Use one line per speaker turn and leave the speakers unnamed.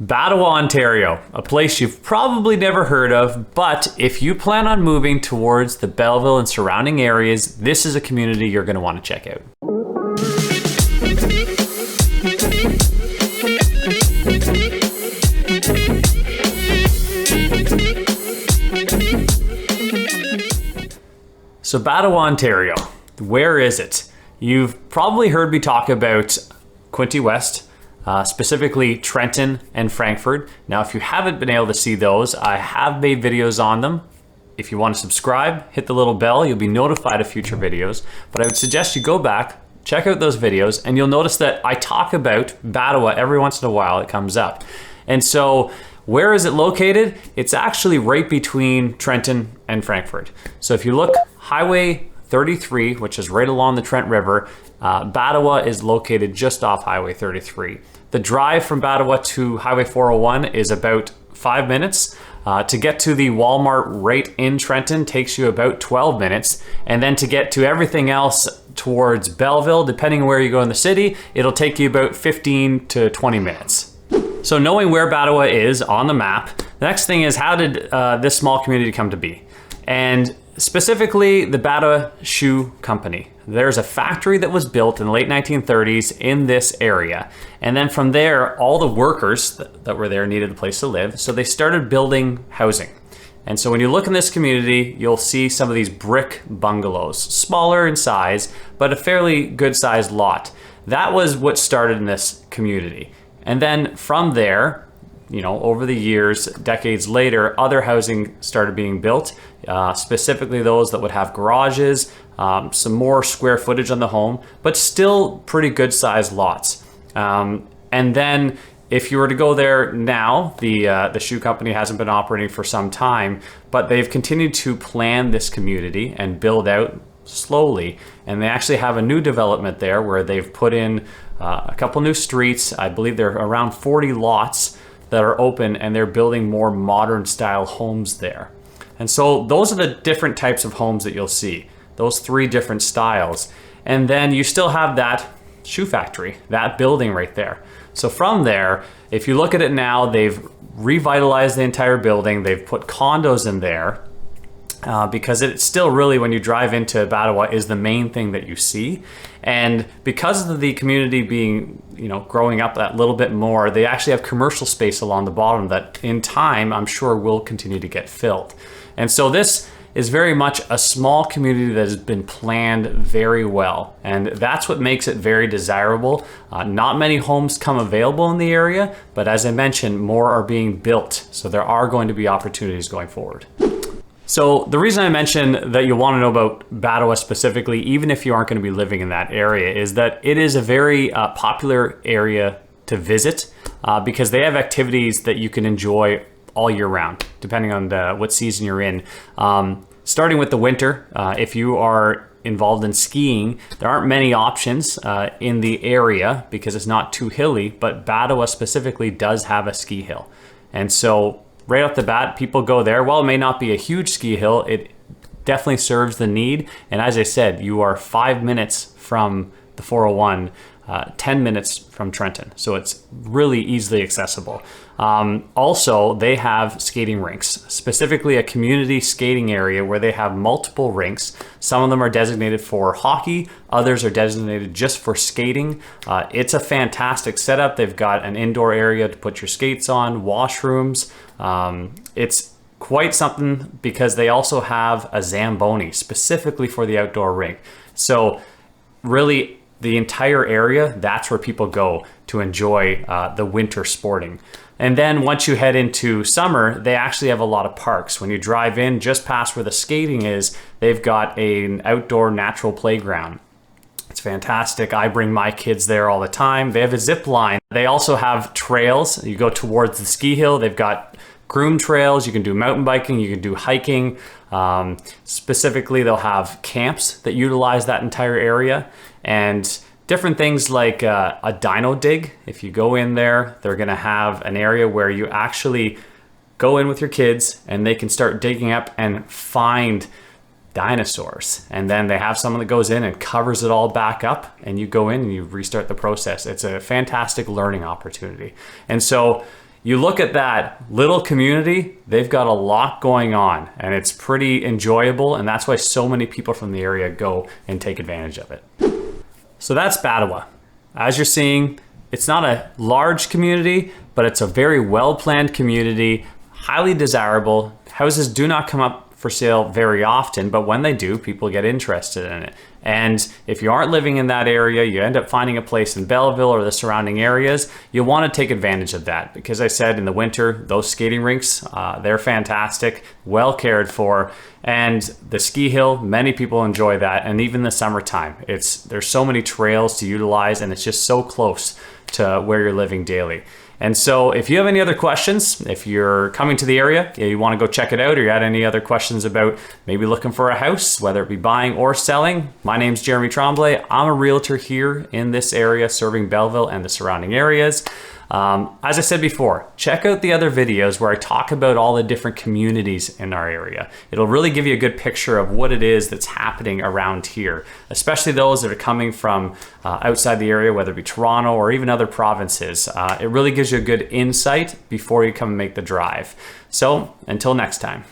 Batawa, Ontario, a place you've probably never heard of, but if you plan on moving towards the Belleville and surrounding areas, this is a community you're going to want to check out. So Batawa, Ontario, where is it? You've probably heard me talk about Quinte West, specifically Trenton and Frankford. Now, if you haven't been able to see those, I have made videos on them. If you want to subscribe, hit the little bell, you'll be notified of future videos. But I would suggest you go back, check out those videos, and you'll notice that I talk about Batawa every once in a while. It comes up. And so where is it located? It's actually right between Trenton and Frankford. So if you look, Highway 33, which is right along the Trent River, Batawa is located just off Highway 33. The drive from Batawa to Highway 401 is about 5 minutes. To get to the Walmart right in Trenton takes you about 12 minutes. And then to get to everything else towards Belleville, depending on where you go in the city, it'll take you about 15 to 20 minutes. So knowing where Batawa is on the map, the next thing is, how did this small community come to be? And specifically the Batawa Shoe Company. There's a factory that was built in the late 1930s in this area. And then from there, all the workers that were there needed a place to live. So they started building housing. And so when you look in this community, you'll see some of these brick bungalows, smaller in size, but a fairly good sized lot. That was what started in this community. And then from there, you know, over the years, decades later, other housing started being built, specifically those that would have garages, some more square footage on the home, but still pretty good sized lots. And then if you were to go there now, the shoe company hasn't been operating for some time, but they've continued to plan this community and build out slowly. And they actually have a new development there where they've put in a couple new streets. I believe there are around 40 lots that are open, and they're building more modern style homes there. And so those are the different types of homes that you'll see, those three different styles. And then you still have that shoe factory, that building right there. So from there, if you look at it now, they've revitalized the entire building. They've put condos in there because it's still really, when you drive into Batawa, is the main thing that you see. And because of the community being, you know, growing up that little bit more, they actually have commercial space along the bottom that in time, I'm sure, will continue to get filled. And so this is very much a small community that has been planned very well. And that's what makes it very desirable. Not many homes come available in the area, but as I mentioned, more are being built. So there are going to be opportunities going forward. So the reason I mentioned that you'll want to know about Batawa specifically, even if you aren't going to be living in that area, is that it is a very popular area to visit because they have activities that you can enjoy all year round, depending on what season you're in. Starting with the winter, if you are involved in skiing, there aren't many options in the area because it's not too hilly, but Batawa specifically does have a ski hill. And so right off the bat, people go there. While it may not be a huge ski hill, it definitely serves the need. And as I said, you are 5 minutes from the 401, 10 minutes from Trenton. So it's really easily accessible. Also, they have skating rinks, specifically a community skating area where they have multiple rinks. Some of them are designated for hockey, others are designated just for skating. It's a fantastic setup. They've got an indoor area to put your skates on, washrooms. It's quite something because they also have a Zamboni specifically for the outdoor rink. So really, the entire area, that's where people go to enjoy the winter sporting. And then once you head into summer, they actually have a lot of parks. When you drive in just past where the skating is, they've got an outdoor natural playground. It's fantastic. I bring my kids there all the time. They have a zip line. They also have trails. You go towards the ski hill. They've got groomed trails. You can do mountain biking. You can do hiking. Specifically, they'll have camps that utilize that entire area. And different things like a dino dig. If you go in there, they're going to have an area where you actually go in with your kids and they can start digging up and find dinosaurs. And then they have someone that goes in and covers it all back up, and you go in and you restart the process. It's a fantastic learning opportunity. And so you look at that little community, they've got a lot going on and it's pretty enjoyable, and that's why so many people from the area go and take advantage of it. So that's Batawa. As you're seeing, it's not a large community, but it's a very well-planned community, highly desirable. Houses do not come up for sale very often, but when they do, people get interested in it. And if you aren't living in that area, you end up finding a place in Belleville or the surrounding areas, you'll want to take advantage of that. Because I said in the winter, those skating rinks, they're fantastic, well cared for. And the ski hill, many people enjoy that. And even the summertime, there's so many trails to utilize, and it's just so close to where you're living daily. And so if you have any other questions, if you're coming to the area, you want to go check it out, or you had any other questions about maybe looking for a house, whether it be buying or selling, my name's Jeremy Tremblay. I'm a realtor here in this area serving Belleville and the surrounding areas. As I said before, check out the other videos where I talk about all the different communities in our area. It'll really give you a good picture of what it is that's happening around here, especially those that are coming from outside the area, whether it be Toronto or even other provinces. It really gives you a good insight before you come and make the drive. So until next time.